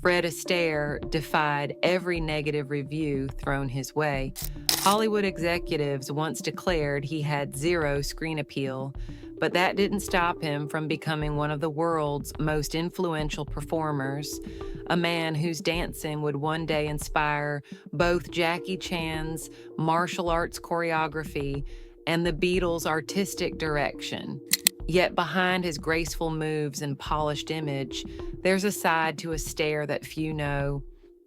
Fred Astaire defied every negative review thrown his way. Hollywood executives once declared he had zero screen appeal, but that didn't stop him from becoming one of the world's most influential performers, a man whose dancing would one day inspire both Jackie Chan's martial arts choreography and the Beatles' artistic direction. Yet behind his graceful moves and polished image, there's a side to Astaire that few know,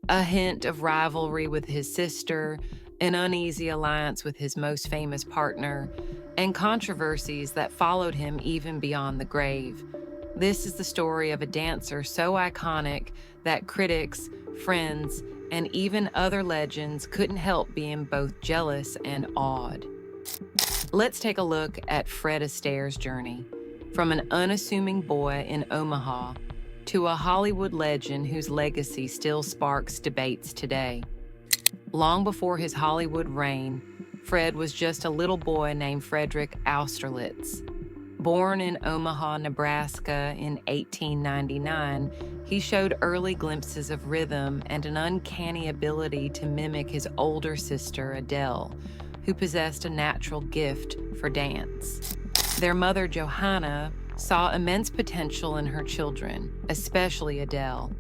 a hint of rivalry with his sister, an uneasy alliance with his most famous partner, and controversies that followed him even beyond the grave. This is the story of a dancer so iconic that critics, friends, and even other legends couldn't help being both jealous and awed. Let's take a look at Fred Astaire's journey, from an unassuming boy in Omaha to a Hollywood legend whose legacy still sparks debates today. Long before his Hollywood reign, Fred was just a little boy named Frederick Austerlitz. Born in Omaha, Nebraska in 1899, he showed early glimpses of rhythm and an uncanny ability to mimic his older sister, Adele, who possessed a natural gift for dance. Their mother, Johanna, saw immense potential in her children, especially Adele.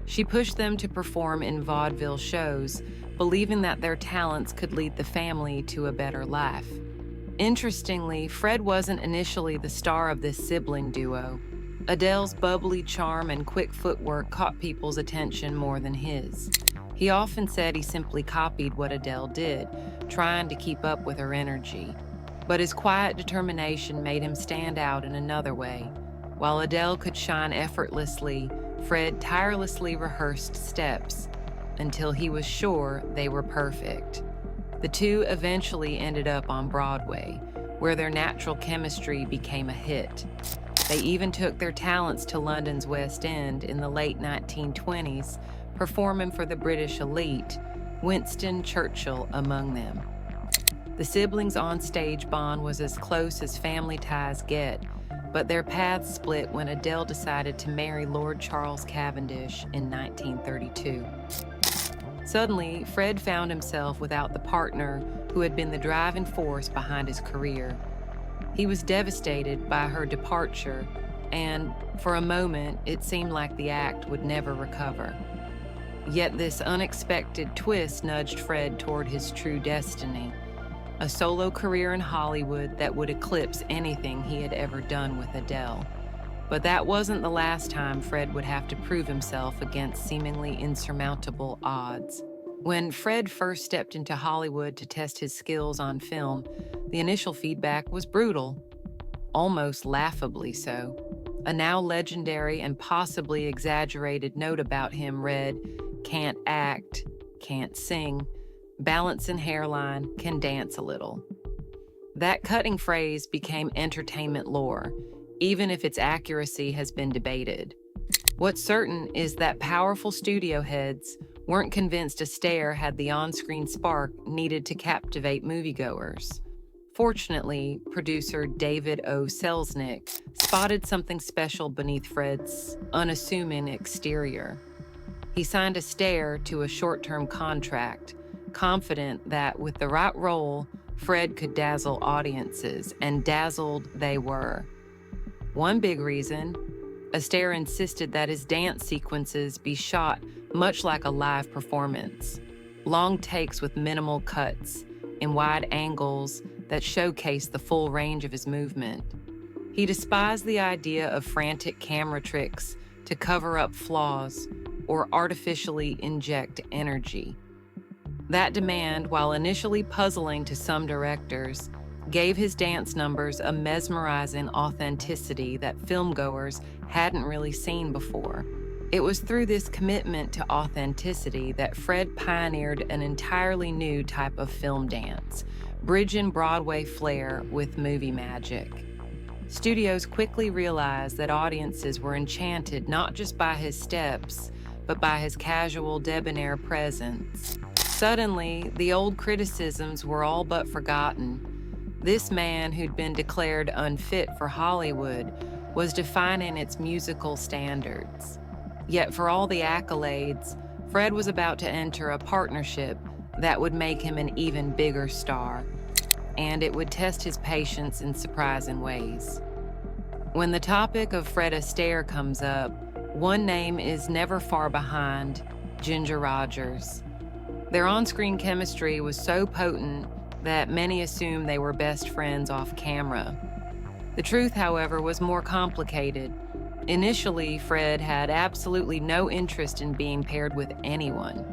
She pushed them to perform in vaudeville shows, believing that their talents could lead the family to a better life. Interestingly, Fred wasn't initially the star of this sibling duo. Adele's bubbly charm and quick footwork caught people's attention more than his. He often said he simply copied what Adele did, trying to keep up with her energy. But his quiet determination made him stand out in another way. While Adele could shine effortlessly, Fred tirelessly rehearsed steps until he was sure they were perfect. The two eventually ended up on Broadway, where their natural chemistry became a hit. They even took their talents to London's West End in the late 1920s, performing for the British elite, Winston Churchill among them. The siblings' on-stage bond was as close as family ties get, but their paths split when Adele decided to marry Lord Charles Cavendish in 1932. Suddenly, Fred found himself without the partner who had been the driving force behind his career. He was devastated by her departure, and for a moment, it seemed like the act would never recover. Yet this unexpected twist nudged Fred toward his true destiny, a solo career in Hollywood that would eclipse anything he had ever done with Adele. But that wasn't the last time Fred would have to prove himself against seemingly insurmountable odds. When Fred first stepped into Hollywood to test his skills on film, the initial feedback was brutal, almost laughably so. A now legendary and possibly exaggerated note about him read, "Can't act, can't sing, balance and hairline, can dance a little." That cutting phrase became entertainment lore, even if its accuracy has been debated. What's certain is that powerful studio heads weren't convinced Astaire had the on-screen spark needed to captivate moviegoers. Fortunately, producer David O. Selznick spotted something special beneath Fred's unassuming exterior. He signed Astaire to a short-term contract, confident that with the right role, Fred could dazzle audiences, and dazzled they were. One big reason, Astaire insisted that his dance sequences be shot much like a live performance, long takes with minimal cuts, in wide angles that showcase the full range of his movement. He despised the idea of frantic camera tricks to cover up flaws or artificially inject energy. That demand, while initially puzzling to some directors, gave his dance numbers a mesmerizing authenticity that filmgoers hadn't really seen before. It was through this commitment to authenticity that Fred pioneered an entirely new type of film dance, bridging Broadway flair with movie magic. Studios quickly realized that audiences were enchanted not just by his steps, but by his casual, debonair presence. Suddenly, the old criticisms were all but forgotten. This man, who'd been declared unfit for Hollywood, was defining its musical standards. Yet for all the accolades, Fred was about to enter a partnership that would make him an even bigger star, and it would test his patience in surprising ways. When the topic of Fred Astaire comes up, one name is never far behind: Ginger Rogers. Their on-screen chemistry was so potent that many assumed they were best friends off camera. The truth, however, was more complicated. Initially, Fred had absolutely no interest in being paired with anyone.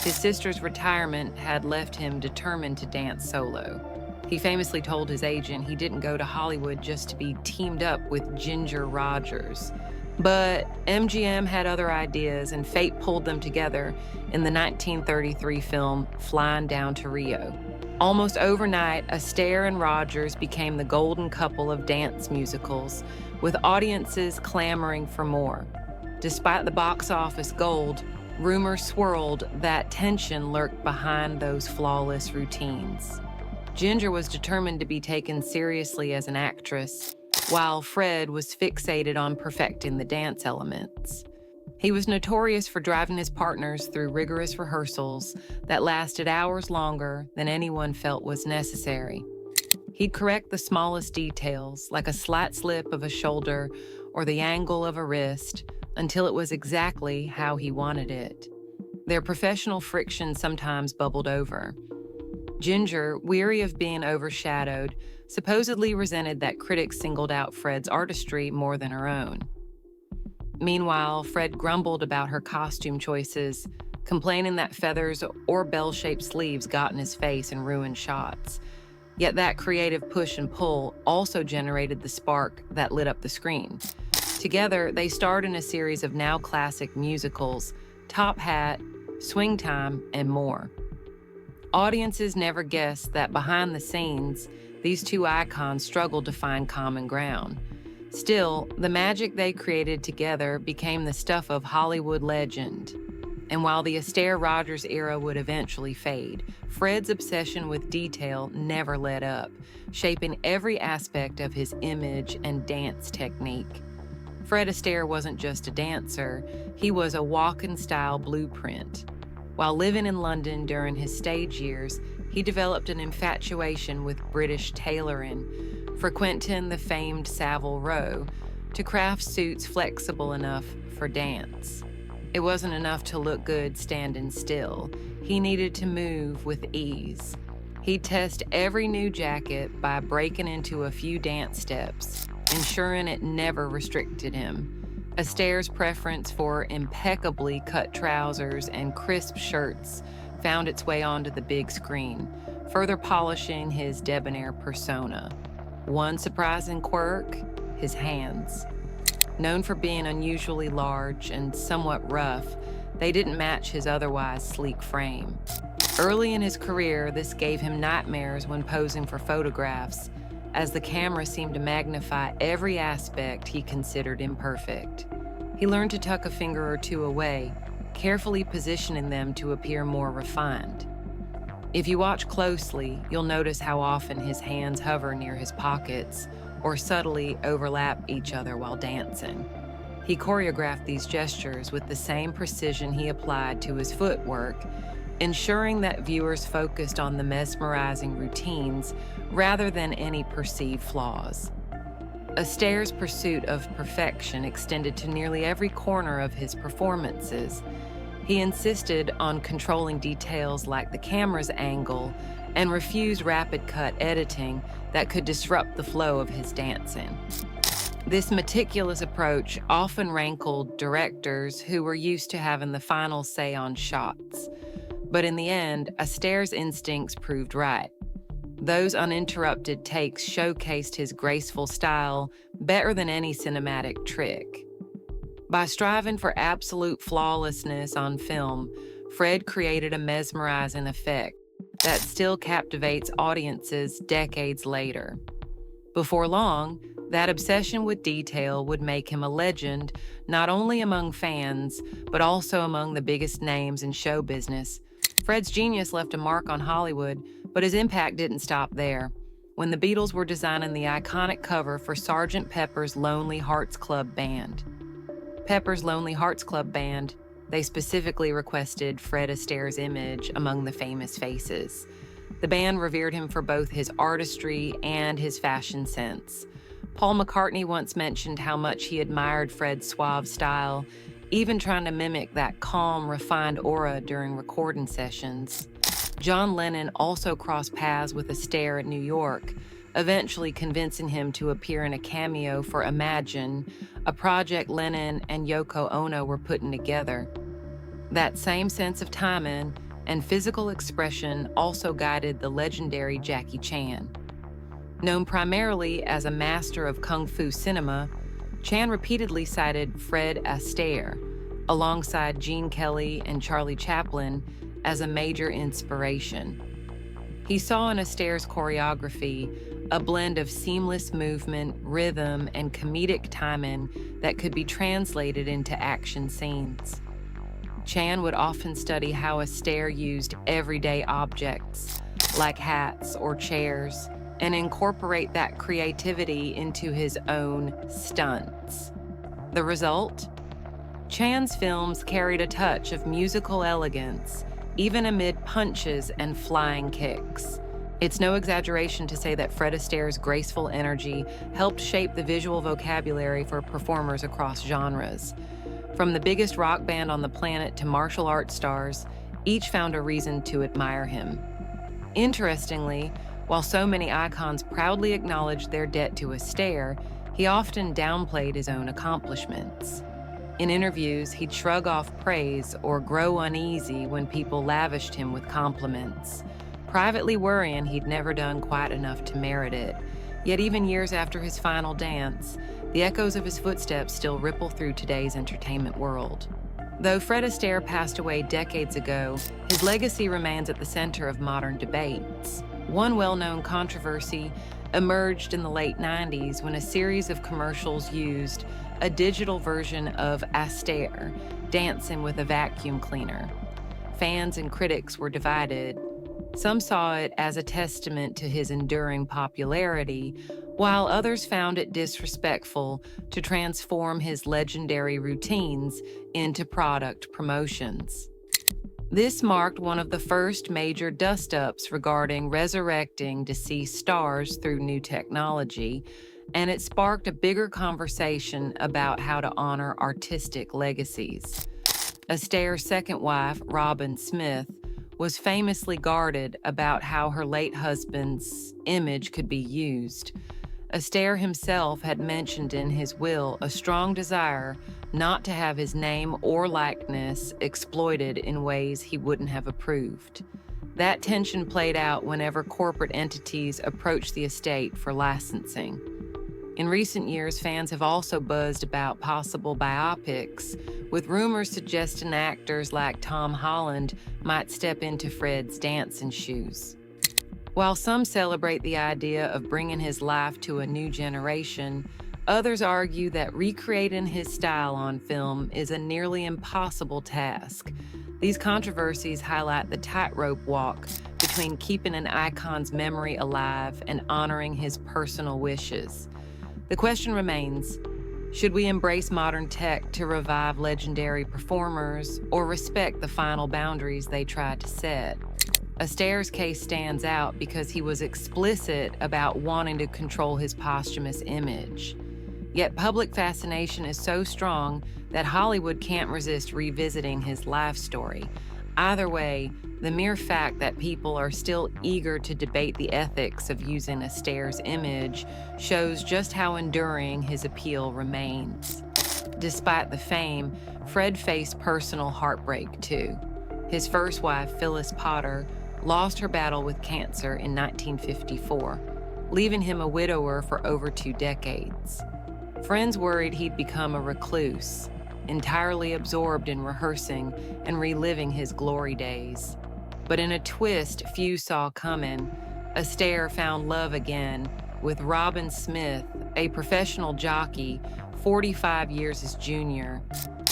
His sister's retirement had left him determined to dance solo. He famously told his agent he didn't go to Hollywood just to be teamed up with Ginger Rogers. But MGM had other ideas, and fate pulled them together in the 1933 film Flying Down to Rio. Almost overnight, Astaire and Rogers became the golden couple of dance musicals, with audiences clamoring for more. Despite the box office gold, rumors swirled that tension lurked behind those flawless routines. Ginger was determined to be taken seriously as an actress, while Fred was fixated on perfecting the dance elements. He was notorious for driving his partners through rigorous rehearsals that lasted hours longer than anyone felt was necessary. He'd correct the smallest details, like a slight slip of a shoulder or the angle of a wrist, until it was exactly how he wanted it. Their professional friction sometimes bubbled over. Ginger, weary of being overshadowed, supposedly resented that critics singled out Fred's artistry more than her own. Meanwhile, Fred grumbled about her costume choices, complaining that feathers or bell-shaped sleeves got in his face and ruined shots. Yet that creative push and pull also generated the spark that lit up the screen. Together, they starred in a series of now classic musicals, Top Hat, Swing Time, and more. Audiences never guessed that behind the scenes, these two icons struggled to find common ground. Still, the magic they created together became the stuff of Hollywood legend. And while the Astaire-Rogers era would eventually fade, Fred's obsession with detail never let up, shaping every aspect of his image and dance technique. Fred Astaire wasn't just a dancer, he was a walk-in-style blueprint. While living in London during his stage years, he developed an infatuation with British tailoring, frequenting the famed Savile Row to craft suits flexible enough for dance. It wasn't enough to look good standing still. He needed to move with ease. He'd test every new jacket by breaking into a few dance steps, ensuring it never restricted him. Astaire's preference for impeccably cut trousers and crisp shirts found its way onto the big screen, further polishing his debonair persona. One surprising quirk: his hands. Known for being unusually large and somewhat rough, they didn't match his otherwise sleek frame. Early in his career, this gave him nightmares when posing for photographs, as the camera seemed to magnify every aspect he considered imperfect. He learned to tuck a finger or two away, carefully positioning them to appear more refined. If you watch closely, you'll notice how often his hands hover near his pockets or subtly overlap each other while dancing. He choreographed these gestures with the same precision he applied to his footwork, ensuring that viewers focused on the mesmerizing routines rather than any perceived flaws. Astaire's pursuit of perfection extended to nearly every corner of his performances. He insisted on controlling details like the camera's angle and refused rapid cut editing that could disrupt the flow of his dancing. This meticulous approach often rankled directors who were used to having the final say on shots. But in the end, Astaire's instincts proved right. Those uninterrupted takes showcased his graceful style better than any cinematic trick. By striving for absolute flawlessness on film, Fred created a mesmerizing effect that still captivates audiences decades later. Before long, that obsession with detail would make him a legend not only among fans, but also among the biggest names in show business. Fred's genius left a mark on Hollywood, but his impact didn't stop there. When the Beatles were designing the iconic cover for Sgt. Pepper's Lonely Hearts Club Band, Pepper's Lonely Hearts Club Band, they specifically requested Fred Astaire's image among the famous faces. The band revered him for both his artistry and his fashion sense. Paul McCartney once mentioned how much he admired Fred's suave style, even trying to mimic that calm, refined aura during recording sessions. John Lennon also crossed paths with Astaire at New York, eventually convincing him to appear in a cameo for Imagine, a project Lennon and Yoko Ono were putting together. That same sense of timing and physical expression also guided the legendary Jackie Chan. Known primarily as a master of kung fu cinema, Chan repeatedly cited Fred Astaire, alongside Gene Kelly and Charlie Chaplin, as a major inspiration. He saw in Astaire's choreography a blend of seamless movement, rhythm, and comedic timing that could be translated into action scenes. Chan would often study how Astaire used everyday objects, like hats or chairs, and incorporate that creativity into his own stunts. The result? Chan's films carried a touch of musical elegance, even amid punches and flying kicks. It's no exaggeration to say that Fred Astaire's graceful energy helped shape the visual vocabulary for performers across genres. From the biggest rock band on the planet to martial arts stars, each found a reason to admire him. Interestingly, while so many icons proudly acknowledged their debt to Astaire, he often downplayed his own accomplishments. In interviews, he'd shrug off praise or grow uneasy when people lavished him with compliments, privately worrying he'd never done quite enough to merit it. Yet even years after his final dance, the echoes of his footsteps still ripple through today's entertainment world. Though Fred Astaire passed away decades ago, his legacy remains at the center of modern debates. One well-known controversy emerged in the late 90s when a series of commercials used a digital version of Astaire dancing with a vacuum cleaner. Fans and critics were divided. Some saw it as a testament to his enduring popularity, while others found it disrespectful to transform his legendary routines into product promotions. This marked one of the first major dust-ups regarding resurrecting deceased stars through new technology, and it sparked a bigger conversation about how to honor artistic legacies. Astaire's second wife, Robin Smith, was famously guarded about how her late husband's image could be used. Astaire himself had mentioned in his will a strong desire not to have his name or likeness exploited in ways he wouldn't have approved. That tension played out whenever corporate entities approached the estate for licensing. In recent years, fans have also buzzed about possible biopics, with rumors suggesting actors like Tom Holland might step into Fred's dancing shoes. While some celebrate the idea of bringing his life to a new generation, others argue that recreating his style on film is a nearly impossible task. These controversies highlight the tightrope walk between keeping an icon's memory alive and honoring his personal wishes. The question remains, should we embrace modern tech to revive legendary performers or respect the final boundaries they tried to set? Astaire's case stands out because he was explicit about wanting to control his posthumous image. Yet public fascination is so strong that Hollywood can't resist revisiting his life story. Either way, the mere fact that people are still eager to debate the ethics of using Astaire's image shows just how enduring his appeal remains. Despite the fame, Fred faced personal heartbreak too. His first wife, Phyllis Potter, lost her battle with cancer in 1954, leaving him a widower for over 2 decades. Friends worried he'd become a recluse, entirely absorbed in rehearsing and reliving his glory days. But in a twist few saw coming, Astaire found love again with Robin Smith, a professional jockey 45 years his junior.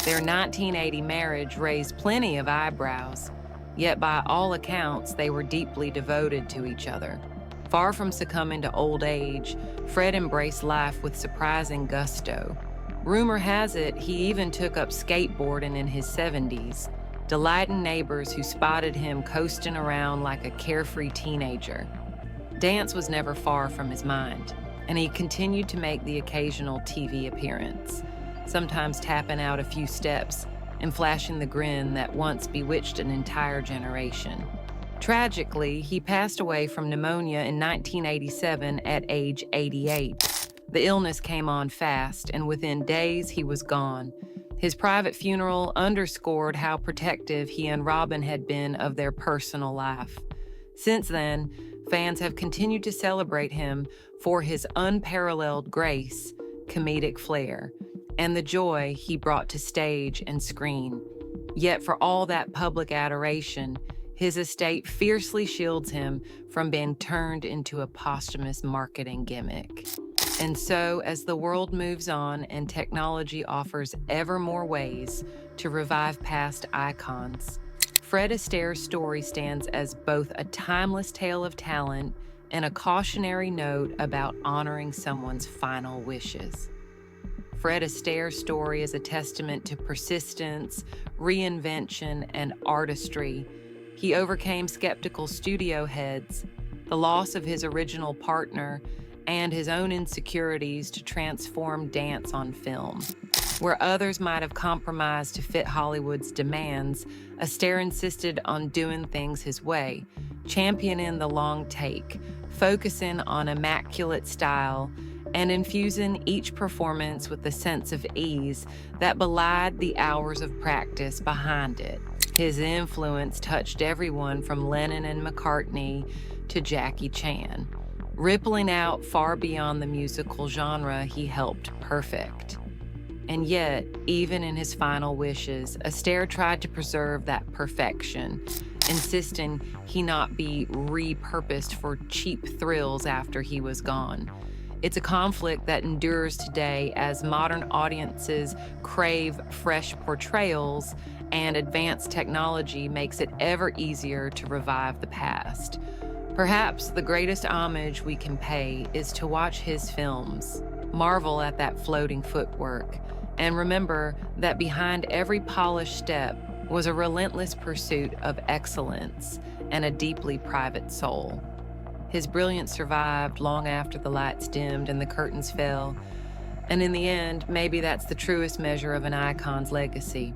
Their 1980 marriage raised plenty of eyebrows, yet by all accounts they were deeply devoted to each other. Far from succumbing to old age, Fred embraced life with surprising gusto. Rumor has it he even took up skateboarding in his 70s, delighting neighbors who spotted him coasting around like a carefree teenager. Dance was never far from his mind, and he continued to make the occasional TV appearance, sometimes tapping out a few steps and flashing the grin that once bewitched an entire generation. Tragically, he passed away from pneumonia in 1987 at age 88. The illness came on fast, and within days he was gone. His private funeral underscored how protective he and Robin had been of their personal life. Since then, fans have continued to celebrate him for his unparalleled grace, comedic flair, and the joy he brought to stage and screen. Yet for all that public adoration, his estate fiercely shields him from being turned into a posthumous marketing gimmick. And so, as the world moves on and technology offers ever more ways to revive past icons, Fred Astaire's story stands as both a timeless tale of talent and a cautionary note about honoring someone's final wishes. Fred Astaire's story is a testament to persistence, reinvention, and artistry. He overcame skeptical studio heads, the loss of his original partner, and his own insecurities to transform dance on film. Where others might have compromised to fit Hollywood's demands, Astaire insisted on doing things his way, championing the long take, focusing on immaculate style, and infusing each performance with a sense of ease that belied the hours of practice behind it. His influence touched everyone from Lennon and McCartney to Jackie Chan, rippling out far beyond the musical genre he helped perfect. And yet, even in his final wishes, Astaire tried to preserve that perfection, insisting he not be repurposed for cheap thrills after he was gone. It's a conflict that endures today as modern audiences crave fresh portrayals and advanced technology makes it ever easier to revive the past. Perhaps the greatest homage we can pay is to watch his films, marvel at that floating footwork, and remember that behind every polished step was a relentless pursuit of excellence and a deeply private soul. His brilliance survived long after the lights dimmed and the curtains fell, and in the end, maybe that's the truest measure of an icon's legacy.